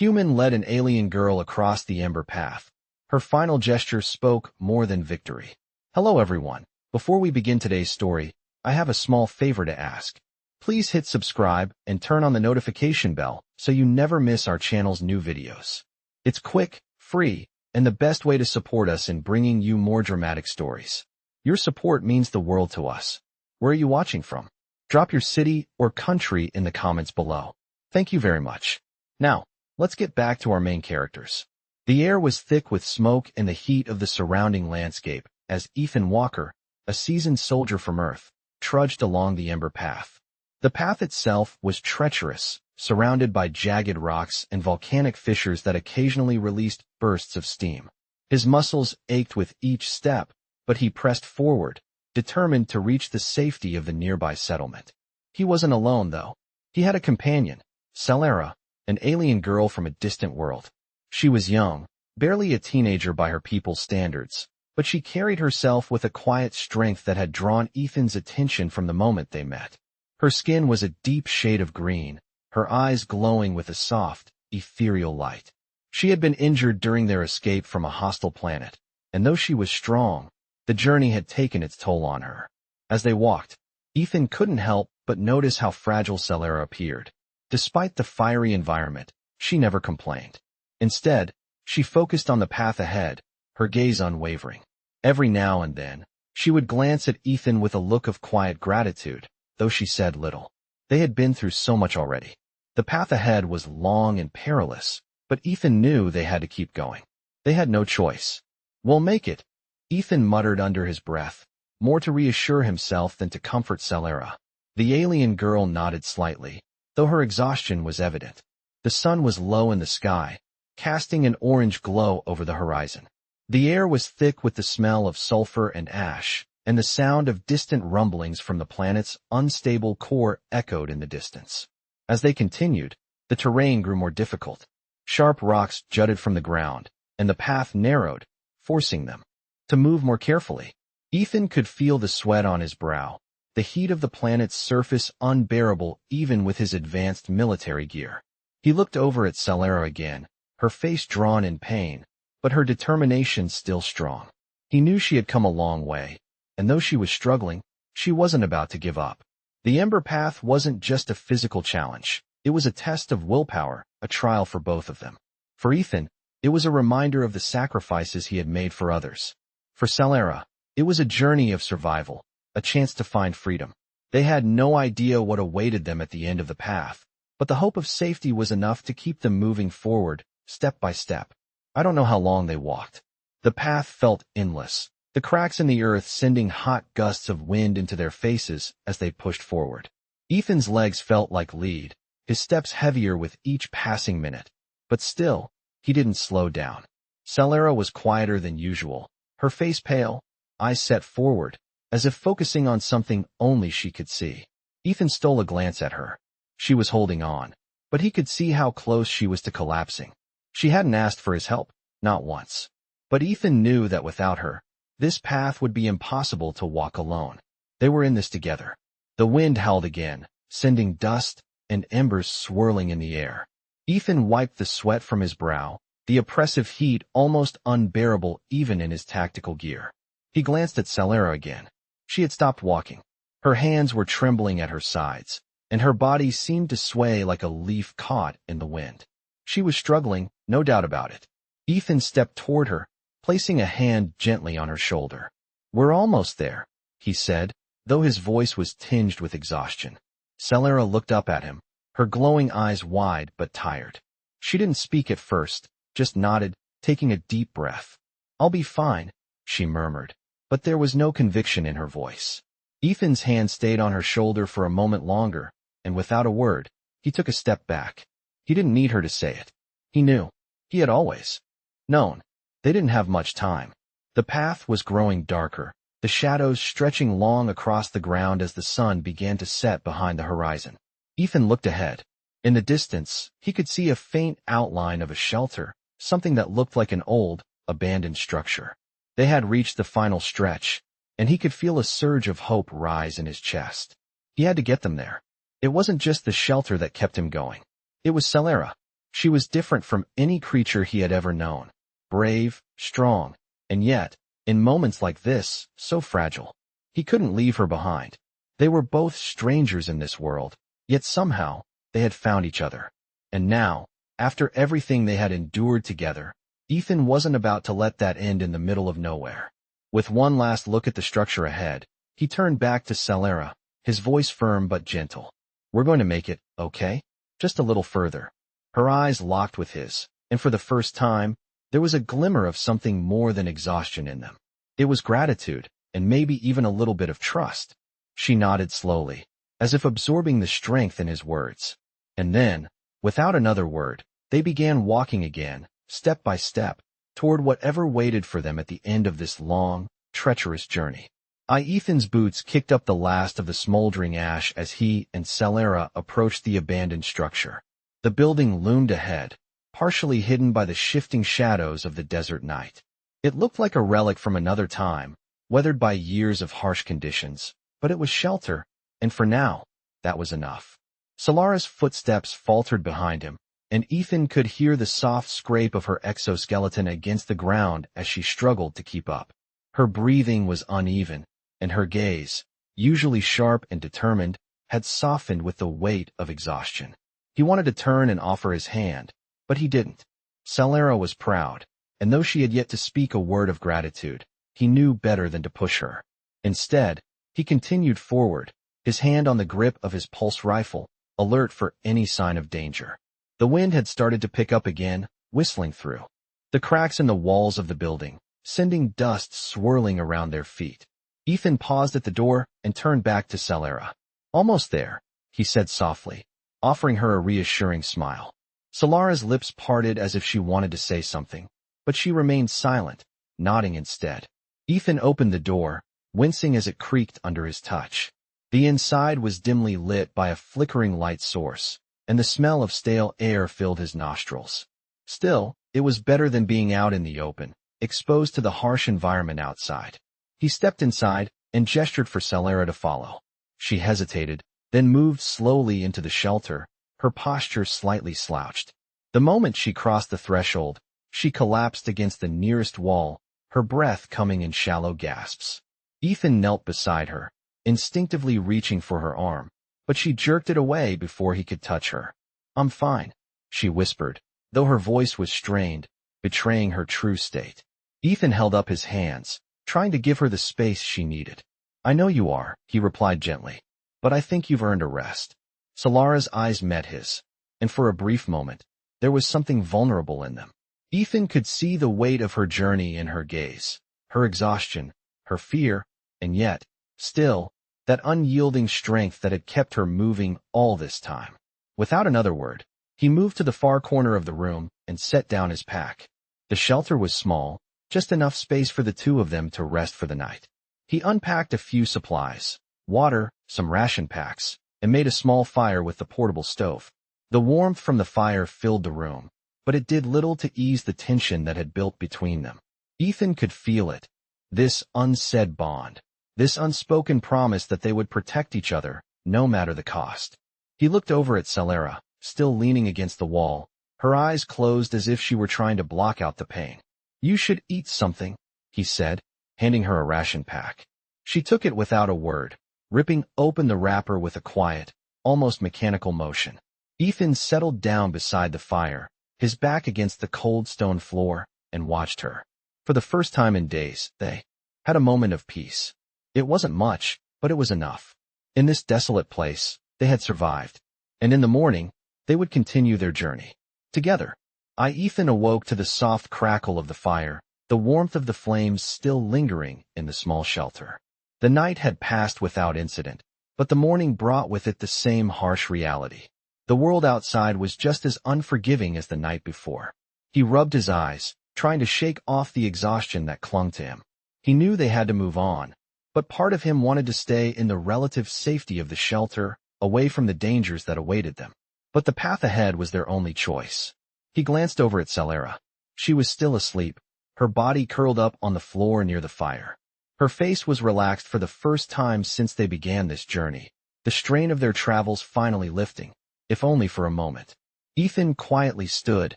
Human led an alien girl across the Ember path. Her final gesture spoke more than victory. Hello everyone. Before we begin today's story, I have a small favor to ask. Please hit subscribe and turn on the notification bell so you never miss our channel's new videos. It's quick, free, and the best way to support us in bringing you more dramatic stories. Your support means the world to us. Where are you watching from? Drop your city or country in the comments below. Thank you very much. Now, let's get back to our main characters. The air was thick with smoke and the heat of the surrounding landscape as Ethan Walker, a seasoned soldier from Earth, trudged along the Ember path. The path itself was treacherous, surrounded by jagged rocks and volcanic fissures that occasionally released bursts of steam. His muscles ached with each step, but he pressed forward, determined to reach the safety of the nearby settlement. He wasn't alone, though. He had a companion, Solace, an alien girl from a distant world. She was young, barely a teenager by her people's standards, but she carried herself with a quiet strength that had drawn Ethan's attention from the moment they met. Her skin was a deep shade of green, her eyes glowing with a soft, ethereal light. She had been injured during their escape from a hostile planet, and though she was strong, the journey had taken its toll on her. As they walked, Ethan couldn't help but notice how fragile Solace appeared. Despite the fiery environment, she never complained. Instead, she focused on the path ahead, her gaze unwavering. Every now and then, she would glance at Ethan with a look of quiet gratitude, though she said little. They had been through so much already. The path ahead was long and perilous, but Ethan knew they had to keep going. They had no choice. "We'll make it," Ethan muttered under his breath, more to reassure himself than to comfort Solace. The alien girl nodded slightly, though her exhaustion was evident. The sun was low in the sky, casting an orange glow over the horizon. The air was thick with the smell of sulfur and ash, and the sound of distant rumblings from the planet's unstable core echoed in the distance. As they continued, the terrain grew more difficult. Sharp rocks jutted from the ground, and the path narrowed, forcing them to move more carefully. Ethan could feel the sweat on his brow, the heat of the planet's surface unbearable even with his advanced military gear. He looked over at Solace again, her face drawn in pain, but her determination still strong. He knew she had come a long way, and though she was struggling, she wasn't about to give up. The Ember path wasn't just a physical challenge. It was a test of willpower, a trial for both of them. For Ethan, it was a reminder of the sacrifices he had made for others. For Solace, it was a journey of survival, a chance to find freedom. They had no idea what awaited them at the end of the path, but the hope of safety was enough to keep them moving forward, step by step. I don't know how long they walked. The path felt endless, the cracks in the earth sending hot gusts of wind into their faces as they pushed forward. Ethan's legs felt like lead, his steps heavier with each passing minute. But still, he didn't slow down. Solace was quieter than usual, her face pale, eyes set forward, as if focusing on something only she could see. Ethan stole a glance at her. She was holding on, but he could see how close she was to collapsing. She hadn't asked for his help, not once. But Ethan knew that without her, this path would be impossible to walk alone. They were in this together. The wind howled again, sending dust and embers swirling in the air. Ethan wiped the sweat from his brow, the oppressive heat almost unbearable even in his tactical gear. He glanced at Solace again. She had stopped walking. Her hands were trembling at her sides, and her body seemed to sway like a leaf caught in the wind. She was struggling, no doubt about it. Ethan stepped toward her, placing a hand gently on her shoulder. "We're almost there," he said, though his voice was tinged with exhaustion. Solace looked up at him, her glowing eyes wide but tired. She didn't speak at first, just nodded, taking a deep breath. "I'll be fine," she murmured, but there was no conviction in her voice. Ethan's hand stayed on her shoulder for a moment longer, and without a word, he took a step back. He didn't need her to say it. He knew. He had always known. They didn't have much time. The path was growing darker, the shadows stretching long across the ground as the sun began to set behind the horizon. Ethan looked ahead. In the distance, he could see a faint outline of a shelter, something that looked like an old, abandoned structure. They had reached the final stretch, and he could feel a surge of hope rise in his chest. He had to get them there. It wasn't just the shelter that kept him going. It was Solace. She was different from any creature he had ever known. Brave, strong, and yet, in moments like this, so fragile. He couldn't leave her behind. They were both strangers in this world, yet somehow, they had found each other. And now, after everything they had endured together, Ethan wasn't about to let that end in the middle of nowhere. With one last look at the structure ahead, he turned back to Celera, his voice firm but gentle. "We're going to make it, okay? Just a little further." Her eyes locked with his, and for the first time, there was a glimmer of something more than exhaustion in them. It was gratitude, and maybe even a little bit of trust. She nodded slowly, as if absorbing the strength in his words. And then, without another word, they began walking again, step by step, toward whatever waited for them at the end of this long, treacherous journey. Ethan's boots kicked up the last of the smoldering ash as he and Celera approached the abandoned structure. The building loomed ahead, partially hidden by the shifting shadows of the desert night. It looked like a relic from another time, weathered by years of harsh conditions, but it was shelter, and for now, that was enough. Solara's footsteps faltered behind him, and Ethan could hear the soft scrape of her exoskeleton against the ground as she struggled to keep up. Her breathing was uneven, and her gaze, usually sharp and determined, had softened with the weight of exhaustion. He wanted to turn and offer his hand, but he didn't. Celera was proud, and though she had yet to speak a word of gratitude, he knew better than to push her. Instead, he continued forward, his hand on the grip of his pulse rifle, alert for any sign of danger. The wind had started to pick up again, whistling through the cracks in the walls of the building, sending dust swirling around their feet. Ethan paused at the door and turned back to Celera. "Almost there," he said softly, offering her a reassuring smile. Solara's lips parted as if she wanted to say something, but she remained silent, nodding instead. Ethan opened the door, wincing as it creaked under his touch. The inside was dimly lit by a flickering light source, and the smell of stale air filled his nostrils. Still, it was better than being out in the open, exposed to the harsh environment outside. He stepped inside and gestured for Celera to follow. She hesitated, then moved slowly into the shelter, her posture slightly slouched. The moment she crossed the threshold, she collapsed against the nearest wall, her breath coming in shallow gasps. Ethan knelt beside her, instinctively reaching for her arm, but she jerked it away before he could touch her. "I'm fine," she whispered, though her voice was strained, betraying her true state. Ethan held up his hands, trying to give her the space she needed. "I know you are," he replied gently, "but I think you've earned a rest." Solara's eyes met his, and for a brief moment, there was something vulnerable in them. Ethan could see the weight of her journey in her gaze, her exhaustion, her fear, and yet, still, that unyielding strength that had kept her moving all this time. Without another word, he moved to the far corner of the room and set down his pack. The shelter was small, just enough space for the two of them to rest for the night. He unpacked a few supplies, water, some ration packs, and made a small fire with the portable stove. The warmth from the fire filled the room, but it did little to ease the tension that had built between them. Ethan could feel it, this unsaid bond, this unspoken promise that they would protect each other, no matter the cost. He looked over at Celera, still leaning against the wall, her eyes closed as if she were trying to block out the pain. "You should eat something," he said, handing her a ration pack. She took it without a word, ripping open the wrapper with a quiet, almost mechanical motion. Ethan settled down beside the fire, his back against the cold stone floor, and watched her. For the first time in days, they had a moment of peace. It wasn't much, but it was enough. In this desolate place, they had survived, and in the morning, they would continue their journey. Together. Ethan awoke to the soft crackle of the fire, the warmth of the flames still lingering in the small shelter. The night had passed without incident, but the morning brought with it the same harsh reality. The world outside was just as unforgiving as the night before. He rubbed his eyes, trying to shake off the exhaustion that clung to him. He knew they had to move on, but part of him wanted to stay in the relative safety of the shelter, away from the dangers that awaited them. But the path ahead was their only choice. He glanced over at Celera. She was still asleep, her body curled up on the floor near the fire. Her face was relaxed for the first time since they began this journey, the strain of their travels finally lifting, if only for a moment. Ethan quietly stood,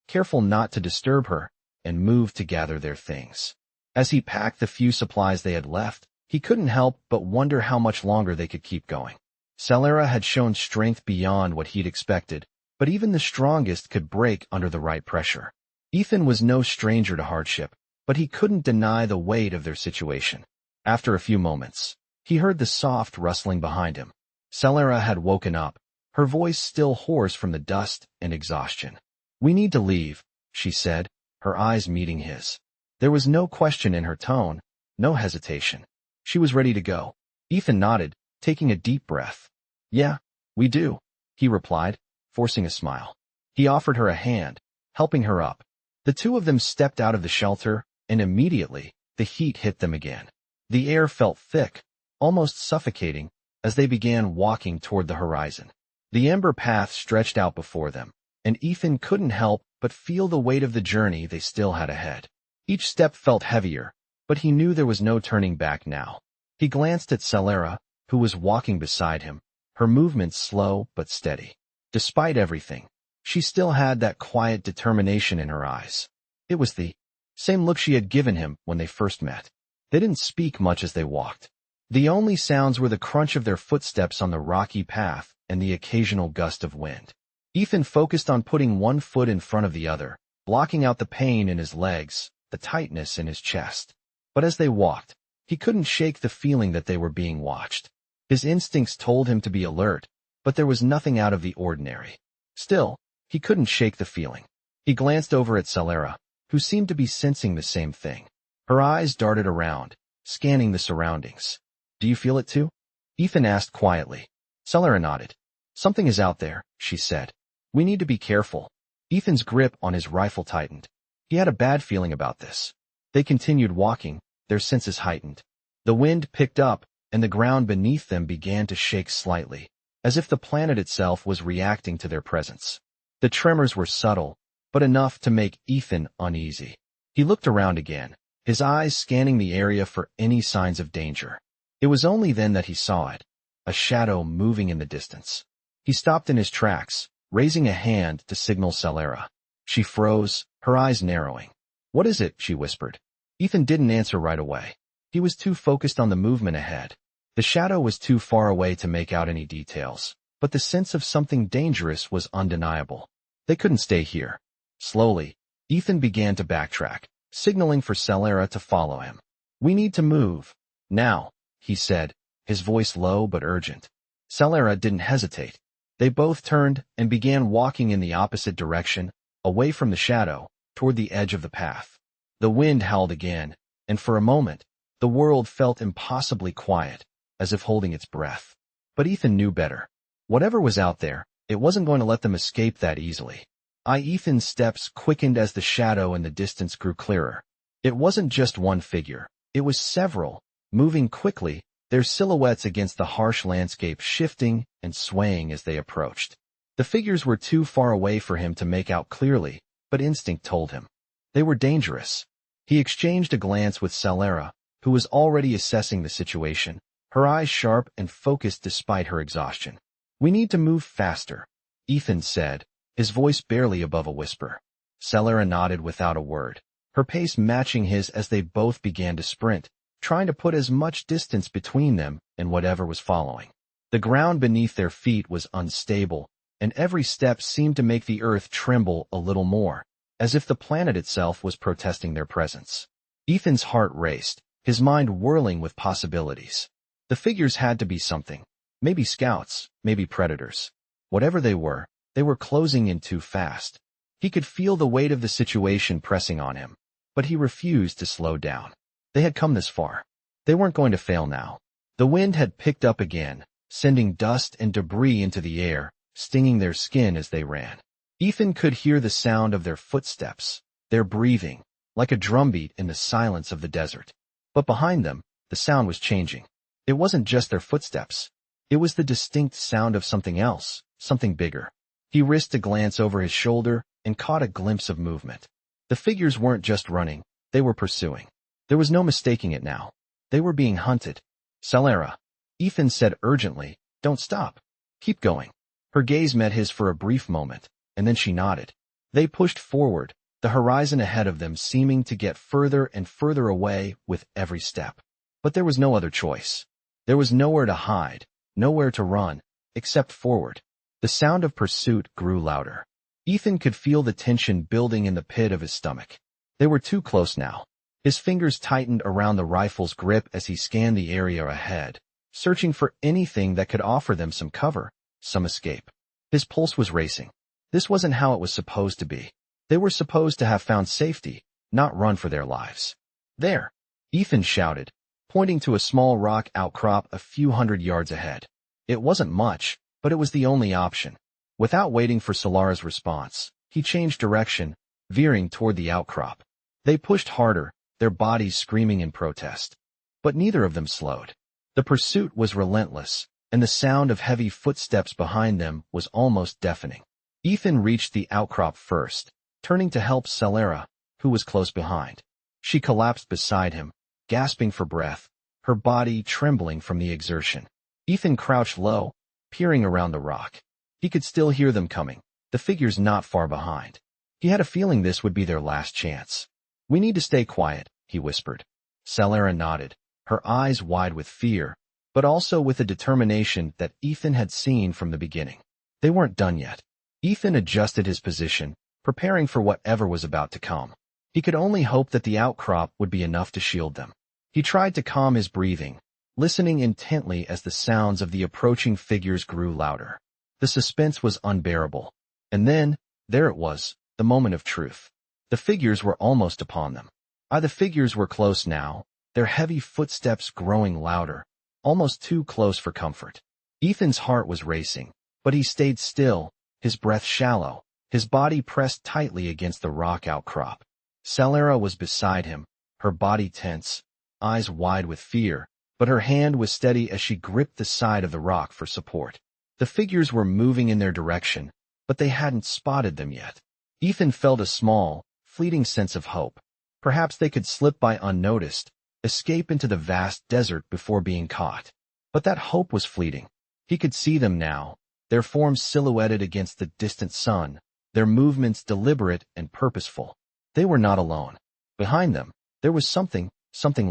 careful not to disturb her, and moved to gather their things. As he packed the few supplies they had left, he couldn't help but wonder how much longer they could keep going. Solace had shown strength beyond what he'd expected, but even the strongest could break under the right pressure. Ethan was no stranger to hardship, but he couldn't deny the weight of their situation. After a few moments, he heard the soft rustling behind him. Solace had woken up, her voice still hoarse from the dust and exhaustion. "We need to leave," she said, her eyes meeting his. There was no question in her tone, no hesitation. She was ready to go. Ethan nodded, taking a deep breath. "Yeah, we do," he replied, forcing a smile. He offered her a hand, helping her up. The two of them stepped out of the shelter, and immediately, the heat hit them again. The air felt thick, almost suffocating, as they began walking toward the horizon. The Ember path stretched out before them, and Ethan couldn't help but feel the weight of the journey they still had ahead. Each step felt heavier, but he knew there was no turning back now. He glanced at Solace, who was walking beside him, her movements slow but steady. Despite everything, she still had that quiet determination in her eyes. It was the same look she had given him when they first met. They didn't speak much as they walked. The only sounds were the crunch of their footsteps on the rocky path and the occasional gust of wind. Ethan focused on putting one foot in front of the other, blocking out the pain in his legs, the tightness in his chest. But as they walked, he couldn't shake the feeling that they were being watched. His instincts told him to be alert, but there was nothing out of the ordinary. Still, he couldn't shake the feeling. He glanced over at Solace, who seemed to be sensing the same thing. Her eyes darted around, scanning the surroundings. "Do you feel it too?" Ethan asked quietly. Solace nodded. "Something is out there," she said. "We need to be careful." Ethan's grip on his rifle tightened. He had a bad feeling about this. They continued walking, their senses heightened. The wind picked up, and the ground beneath them began to shake slightly, as if the planet itself was reacting to their presence. The tremors were subtle, but enough to make Ethan uneasy. He looked around again, his eyes scanning the area for any signs of danger. It was only then that he saw it, a shadow moving in the distance. He stopped in his tracks, raising a hand to signal Solace. She froze, her eyes narrowing. "What is it?" she whispered. Ethan didn't answer right away. He was too focused on the movement ahead. The shadow was too far away to make out any details, but the sense of something dangerous was undeniable. They couldn't stay here. Slowly, Ethan began to backtrack, signaling for Solace to follow him. "We need to move. Now," he said, his voice low but urgent. Solace didn't hesitate. They both turned and began walking in the opposite direction, away from the shadow, toward the edge of the path. The wind howled again, and for a moment, the world felt impossibly quiet, as if holding its breath. But Ethan knew better. Whatever was out there, it wasn't going to let them escape that easily. Ethan's steps quickened as the shadow in the distance grew clearer. It wasn't just one figure. It was several, moving quickly, their silhouettes against the harsh landscape shifting and swaying as they approached. The figures were too far away for him to make out clearly, but instinct told him. They were dangerous. He exchanged a glance with Solace, who was already assessing the situation, her eyes sharp and focused despite her exhaustion. "We need to move faster," Ethan said, his voice barely above a whisper. Solace nodded without a word, her pace matching his as they both began to sprint, trying to put as much distance between them and whatever was following. The ground beneath their feet was unstable, and every step seemed to make the earth tremble a little more, as if the planet itself was protesting their presence. Ethan's heart raced, his mind whirling with possibilities. The figures had to be something. Maybe scouts, maybe predators. Whatever they were closing in too fast. He could feel the weight of the situation pressing on him, but he refused to slow down. They had come this far. They weren't going to fail now. The wind had picked up again, sending dust and debris into the air, stinging their skin as they ran. Ethan could hear the sound of their footsteps, their breathing, like a drumbeat in the silence of the desert. But behind them, the sound was changing. It wasn't just their footsteps. It was the distinct sound of something else, something bigger. He risked a glance over his shoulder and caught a glimpse of movement. The figures weren't just running, they were pursuing. There was no mistaking it now. They were being hunted. "Solace," Ethan said urgently, "don't stop. Keep going." Her gaze met his for a brief moment, and then she nodded. They pushed forward, the horizon ahead of them seeming to get further and further away with every step. But there was no other choice. There was nowhere to hide, nowhere to run, except forward. The sound of pursuit grew louder. Ethan could feel the tension building in the pit of his stomach. They were too close now. His fingers tightened around the rifle's grip as he scanned the area ahead, searching for anything that could offer them some cover, some escape. His pulse was racing. This wasn't how it was supposed to be. They were supposed to have found safety, not run for their lives. There! Ethan shouted, pointing to a small rock outcrop a few hundred yards ahead. It wasn't much, but it was the only option. Without waiting for Solara's response, he changed direction, veering toward the outcrop. They pushed harder, their bodies screaming in protest. But neither of them slowed. The pursuit was relentless, and the sound of heavy footsteps behind them was almost deafening. Ethan reached the outcrop first, turning to help Solara, who was close behind. She collapsed beside him, gasping for breath, her body trembling from the exertion. Ethan crouched low, peering around the rock. He could still hear them coming, the figures not far behind. He had a feeling this would be their last chance. "We need to stay quiet," he whispered. Solara nodded, her eyes wide with fear, but also with the determination that Ethan had seen from the beginning. They weren't done yet. Ethan adjusted his position, preparing for whatever was about to come. He could only hope that the outcrop would be enough to shield them. He tried to calm his breathing, listening intently as the sounds of the approaching figures grew louder. The suspense was unbearable. And then, there it was, the moment of truth. The figures were almost upon them. The figures were close now, their heavy footsteps growing louder, almost too close for comfort. Ethan's heart was racing, but he stayed still, his breath shallow, his body pressed tightly against the rock outcrop. Solara was beside him, her body tense, eyes wide with fear, but her hand was steady as she gripped the side of the rock for support. The figures were moving in their direction, but they hadn't spotted them yet. Ethan felt a small, fleeting sense of hope. Perhaps they could slip by unnoticed, escape into the vast desert before being caught. But that hope was fleeting. He could see them now, their forms silhouetted against the distant sun, their movements deliberate and purposeful. They were not alone. Behind them, there was something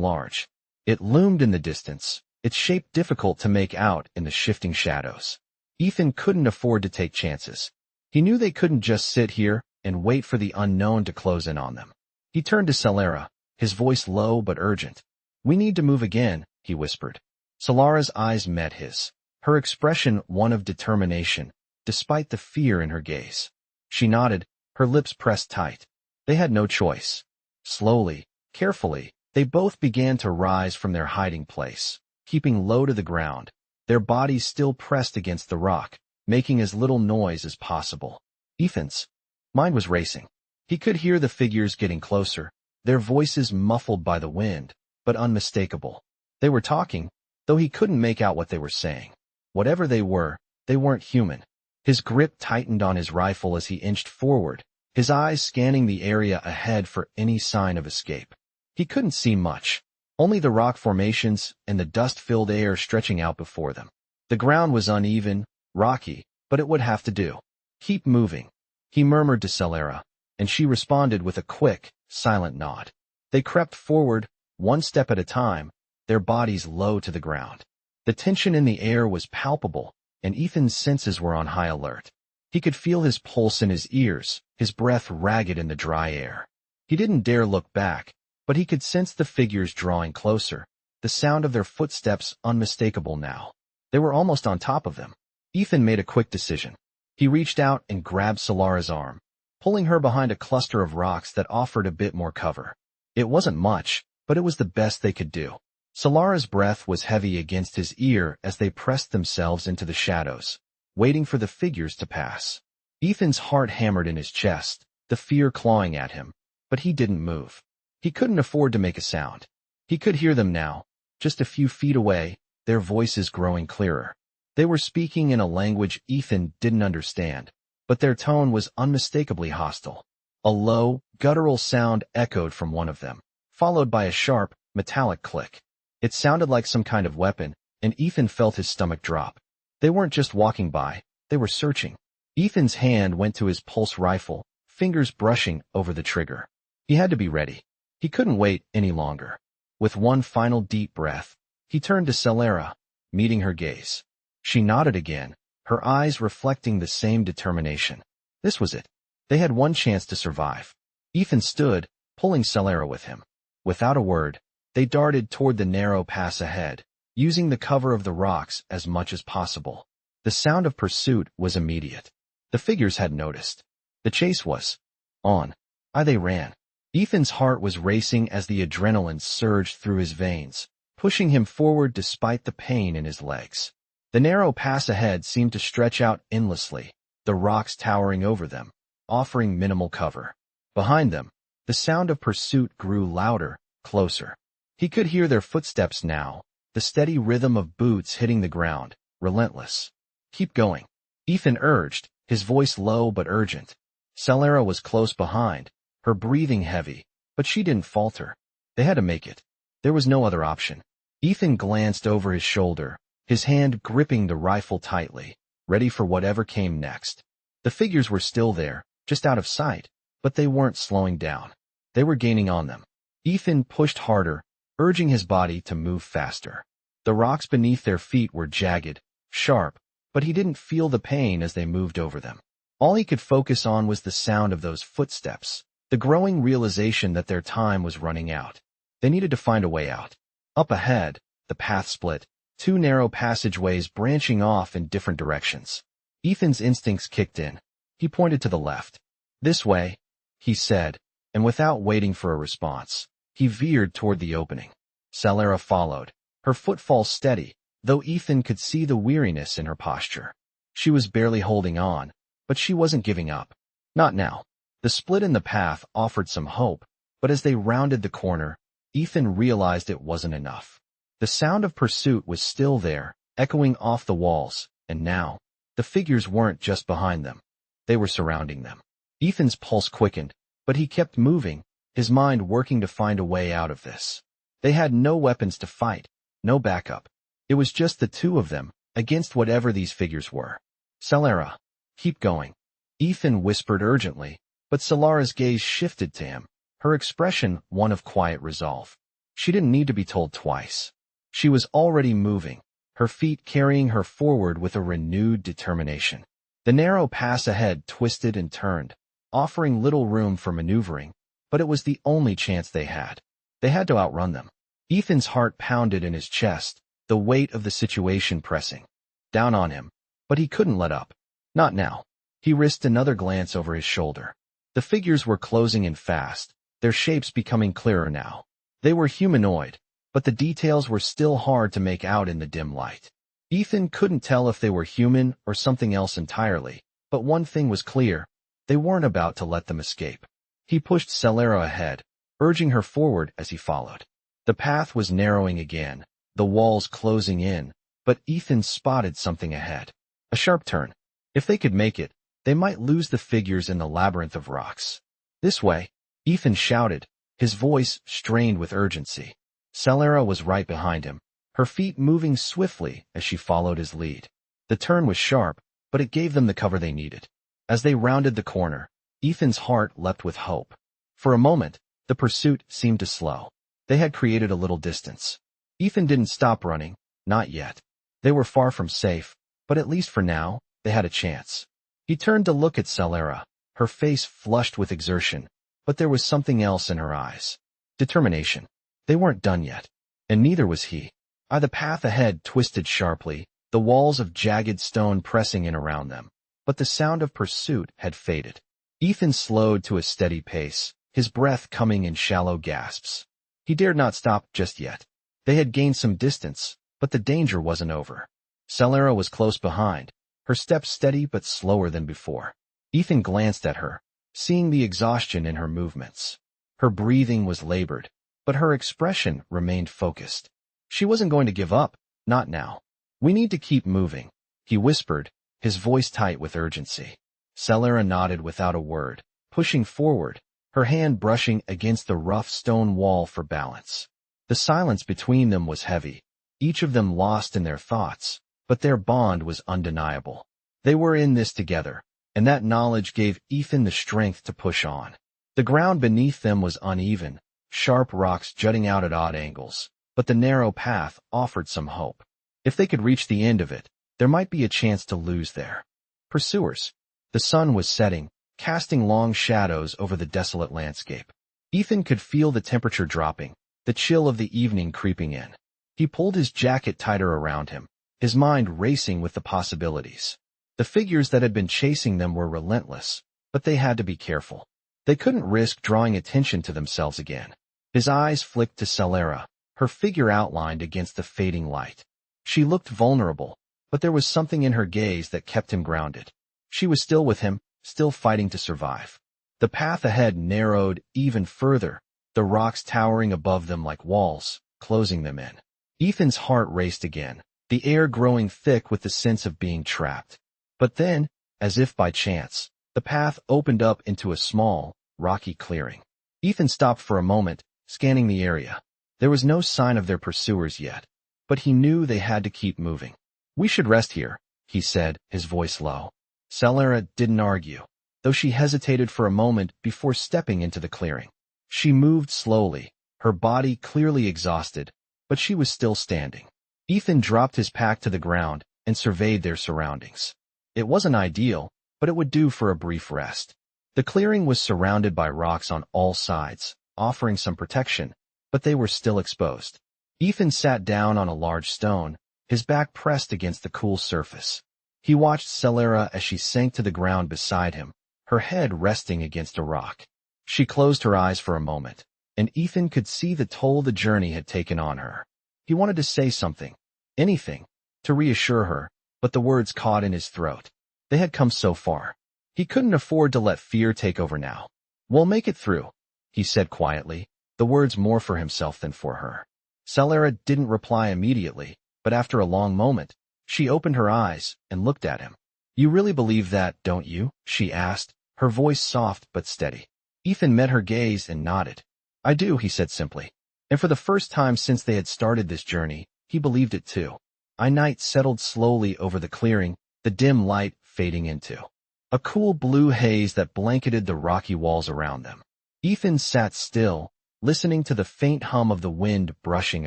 large. It loomed in the distance, its shape difficult to make out in the shifting shadows. Ethan couldn't afford to take chances. He knew they couldn't just sit here and wait for the unknown to close in on them. He turned to Solara, his voice low but urgent. "We need to move again," he whispered. Solara's eyes met his, her expression one of determination, despite the fear in her gaze. She nodded, her lips pressed tight. They had no choice. Slowly, carefully, they both began to rise from their hiding place, keeping low to the ground, their bodies still pressed against the rock, making as little noise as possible. Ethan's mind was racing. He could hear the figures getting closer, their voices muffled by the wind, but unmistakable. They were talking, though he couldn't make out what they were saying. Whatever they weren't human. His grip tightened on his rifle as he inched forward, his eyes scanning the area ahead for any sign of escape. He couldn't see much, only the rock formations and the dust-filled air stretching out before them. The ground was uneven, rocky, but it would have to do. "Keep moving," he murmured to Solara, and she responded with a quick, silent nod. They crept forward, one step at a time, their bodies low to the ground. The tension in the air was palpable, and Ethan's senses were on high alert. He could feel his pulse in his ears, his breath ragged in the dry air. He didn't dare look back, but he could sense the figures drawing closer, the sound of their footsteps unmistakable now. They were almost on top of them. Ethan made a quick decision. He reached out and grabbed Solara's arm, pulling her behind a cluster of rocks that offered a bit more cover. It wasn't much, but it was the best they could do. Solara's breath was heavy against his ear as they pressed themselves into the shadows, waiting for the figures to pass. Ethan's heart hammered in his chest, the fear clawing at him, but he didn't move. He couldn't afford to make a sound. He could hear them now, just a few feet away, their voices growing clearer. They were speaking in a language Ethan didn't understand, but their tone was unmistakably hostile. A low, guttural sound echoed from one of them, followed by a sharp, metallic click. It sounded like some kind of weapon, and Ethan felt his stomach drop. They weren't just walking by, they were searching. Ethan's hand went to his pulse rifle, fingers brushing over the trigger. He had to be ready. He couldn't wait any longer. With one final deep breath, he turned to Celera, meeting her gaze. She nodded again, her eyes reflecting the same determination. This was it. They had one chance to survive. Ethan stood, pulling Celera with him. Without a word, they darted toward the narrow pass ahead, using the cover of the rocks as much as possible. The sound of pursuit was immediate. The figures had noticed. The chase was on. They ran. Ethan's heart was racing as the adrenaline surged through his veins, pushing him forward despite the pain in his legs. The narrow pass ahead seemed to stretch out endlessly, the rocks towering over them, offering minimal cover. Behind them, the sound of pursuit grew louder, closer. He could hear their footsteps now, the steady rhythm of boots hitting the ground, relentless. Keep going, Ethan urged, his voice low but urgent. Celera was close behind, her breathing heavy, but she didn't falter. They had to make it. There was no other option. Ethan glanced over his shoulder, his hand gripping the rifle tightly, ready for whatever came next. The figures were still there, just out of sight, but they weren't slowing down. They were gaining on them. Ethan pushed harder, urging his body to move faster. The rocks beneath their feet were jagged, sharp, but he didn't feel the pain as they moved over them. All he could focus on was the sound of those footsteps, the growing realization that their time was running out. They needed to find a way out. Up ahead, the path split, two narrow passageways branching off in different directions. Ethan's instincts kicked in. He pointed to the left. This way, he said, and without waiting for a response, he veered toward the opening. Celera followed, her footfall steady, though Ethan could see the weariness in her posture. She was barely holding on, but she wasn't giving up. Not now. The split in the path offered some hope, but as they rounded the corner, Ethan realized it wasn't enough. The sound of pursuit was still there, echoing off the walls, and now, the figures weren't just behind them. They were surrounding them. Ethan's pulse quickened, but he kept moving, his mind working to find a way out of this. They had no weapons to fight, no backup. It was just the two of them, against whatever these figures were. Celera, keep going, Ethan whispered urgently, but Celera's gaze shifted to him, her expression one of quiet resolve. She didn't need to be told twice. She was already moving, her feet carrying her forward with a renewed determination. The narrow pass ahead twisted and turned, offering little room for maneuvering, but it was the only chance they had. They had to outrun them. Ethan's heart pounded in his chest, the weight of the situation pressing down on him, but he couldn't let up. Not now. He risked another glance over his shoulder. The figures were closing in fast, their shapes becoming clearer now. They were humanoid, but the details were still hard to make out in the dim light. Ethan couldn't tell if they were human or something else entirely, but one thing was clear, they weren't about to let them escape. He pushed Celera ahead, urging her forward as he followed. The path was narrowing again, the walls closing in, but Ethan spotted something ahead. A sharp turn. If they could make it, they might lose the figures in the labyrinth of rocks. This way, Ethan shouted, his voice strained with urgency. Celera was right behind him, her feet moving swiftly as she followed his lead. The turn was sharp, but it gave them the cover they needed. As they rounded the corner, Ethan's heart leapt with hope. For a moment, the pursuit seemed to slow. They had created a little distance. Ethan didn't stop running, not yet. They were far from safe, but at least for now, they had a chance. He turned to look at Celera, her face flushed with exertion, but there was something else in her eyes. Determination. They weren't done yet. And neither was he. The path ahead twisted sharply, the walls of jagged stone pressing in around them, but the sound of pursuit had faded. Ethan slowed to a steady pace, his breath coming in shallow gasps. He dared not stop just yet. They had gained some distance, but the danger wasn't over. Celera was close behind, her steps steady but slower than before. Ethan glanced at her, seeing the exhaustion in her movements. Her breathing was labored, but her expression remained focused. She wasn't going to give up, not now. We need to keep moving, he whispered, his voice tight with urgency. Celera nodded without a word, pushing forward, her hand brushing against the rough stone wall for balance. The silence between them was heavy, each of them lost in their thoughts, but their bond was undeniable. They were in this together, and that knowledge gave Ethan the strength to push on. The ground beneath them was uneven, sharp rocks jutting out at odd angles, but the narrow path offered some hope. If they could reach the end of it, there might be a chance to lose their pursuers. The sun was setting, casting long shadows over the desolate landscape. Ethan could feel the temperature dropping, the chill of the evening creeping in. He pulled his jacket tighter around him, his mind racing with the possibilities. The figures that had been chasing them were relentless, but they had to be careful. They couldn't risk drawing attention to themselves again. His eyes flicked to Celera, her figure outlined against the fading light. She looked vulnerable, but there was something in her gaze that kept him grounded. She was still with him, still fighting to survive. The path ahead narrowed even further, the rocks towering above them like walls, closing them in. Ethan's heart raced again, the air growing thick with the sense of being trapped. But then, as if by chance, the path opened up into a small, rocky clearing. Ethan stopped for a moment, scanning the area. There was no sign of their pursuers yet, but he knew they had to keep moving. "We should rest here," he said, his voice low. Celera didn't argue, though she hesitated for a moment before stepping into the clearing. She moved slowly, her body clearly exhausted, but she was still standing. Ethan dropped his pack to the ground and surveyed their surroundings. It wasn't ideal, but it would do for a brief rest. The clearing was surrounded by rocks on all sides, offering some protection, but they were still exposed. Ethan sat down on a large stone, his back pressed against the cool surface. He watched Celera as she sank to the ground beside him, her head resting against a rock. She closed her eyes for a moment, and Ethan could see the toll the journey had taken on her. He wanted to say something, anything, to reassure her, but the words caught in his throat. They had come so far. He couldn't afford to let fear take over now. "We'll make it through," he said quietly, the words more for himself than for her. Celera didn't reply immediately, but after a long moment, she opened her eyes and looked at him. "You really believe that, don't you?" she asked, her voice soft but steady. Ethan met her gaze and nodded. "I do," he said simply. And for the first time since they had started this journey, he believed it too. Night settled slowly over the clearing, the dim light fading into a cool blue haze that blanketed the rocky walls around them. Ethan sat still, listening to the faint hum of the wind brushing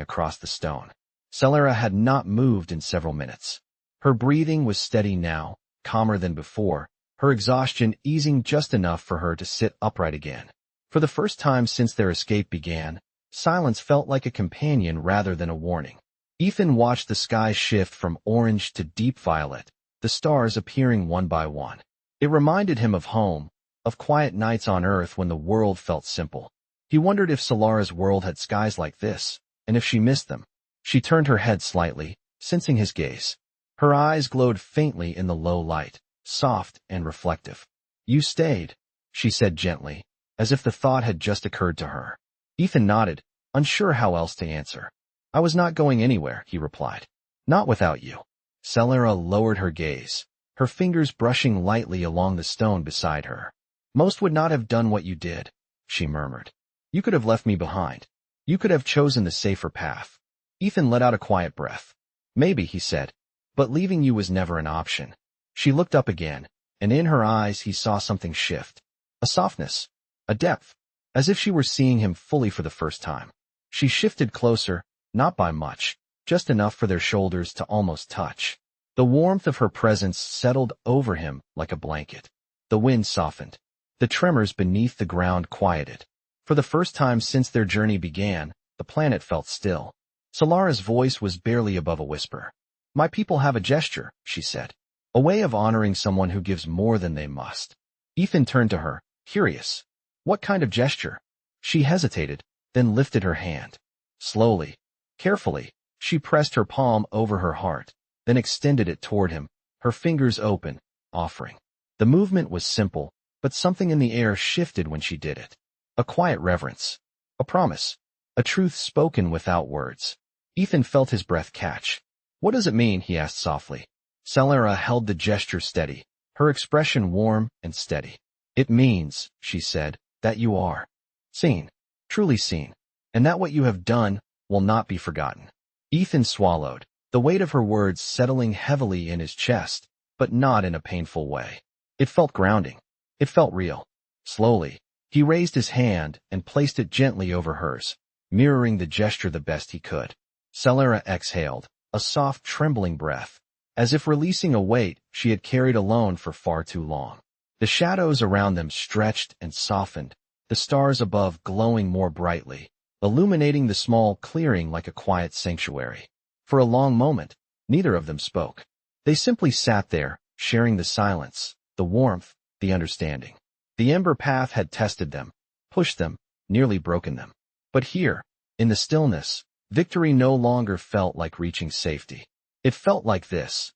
across the stone. Celera had not moved in several minutes. Her breathing was steady now, calmer than before, her exhaustion easing just enough for her to sit upright again. For the first time since their escape began, silence felt like a companion rather than a warning. Ethan watched the sky shift from orange to deep violet, the stars appearing one by one. It reminded him of home, of quiet nights on Earth when the world felt simple. He wondered if Celera's world had skies like this, and if she missed them. She turned her head slightly, sensing his gaze. Her eyes glowed faintly in the low light, soft and reflective. "You stayed," she said gently, as if the thought had just occurred to her. Ethan nodded, unsure how else to answer. "I was not going anywhere," he replied. "Not without you." Celera lowered her gaze, her fingers brushing lightly along the stone beside her. "Most would not have done what you did," she murmured. "You could have left me behind. You could have chosen the safer path." Ethan let out a quiet breath. "Maybe," he said, "but leaving you was never an option." She looked up again, and in her eyes he saw something shift. A softness, a depth, as if she were seeing him fully for the first time. She shifted closer, not by much, just enough for their shoulders to almost touch. The warmth of her presence settled over him like a blanket. The wind softened. The tremors beneath the ground quieted. For the first time since their journey began, the planet felt still. Celera's voice was barely above a whisper. "My people have a gesture," she said. "A way of honoring someone who gives more than they must." Ethan turned to her, curious. "What kind of gesture?" She hesitated, then lifted her hand. Slowly, carefully, she pressed her palm over her heart, then extended it toward him, her fingers open, offering. The movement was simple, but something in the air shifted when she did it. A quiet reverence. A promise. A truth spoken without words. Ethan felt his breath catch. "What does it mean?" he asked softly. Celera held the gesture steady, her expression warm and steady. "It means," she said, "that you are seen, truly seen, and that what you have done will not be forgotten." Ethan swallowed, the weight of her words settling heavily in his chest, but not in a painful way. It felt grounding. It felt real. Slowly, he raised his hand and placed it gently over hers, mirroring the gesture the best he could. Celera exhaled, a soft, trembling breath, as if releasing a weight she had carried alone for far too long. The shadows around them stretched and softened, the stars above glowing more brightly, illuminating the small clearing like a quiet sanctuary. For a long moment, neither of them spoke. They simply sat there, sharing the silence, the warmth, the understanding. The Ember path had tested them, pushed them, nearly broken them. But here, in the stillness, victory no longer felt like reaching safety. It felt like this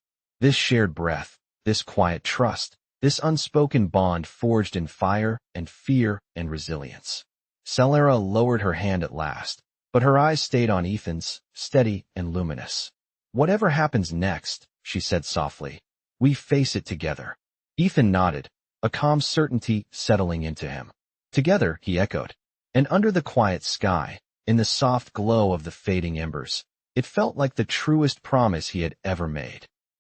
shared breath, this quiet trust, this unspoken bond forged in fire and fear and resilience. Celera lowered her hand at last, but her eyes stayed on Ethan's, steady and luminous. "Whatever happens next," she said softly, "we face it together." Ethan nodded, a calm certainty settling into him. "Together," he echoed. And under the quiet sky, in the soft glow of the fading embers, it felt like the truest promise he had ever made.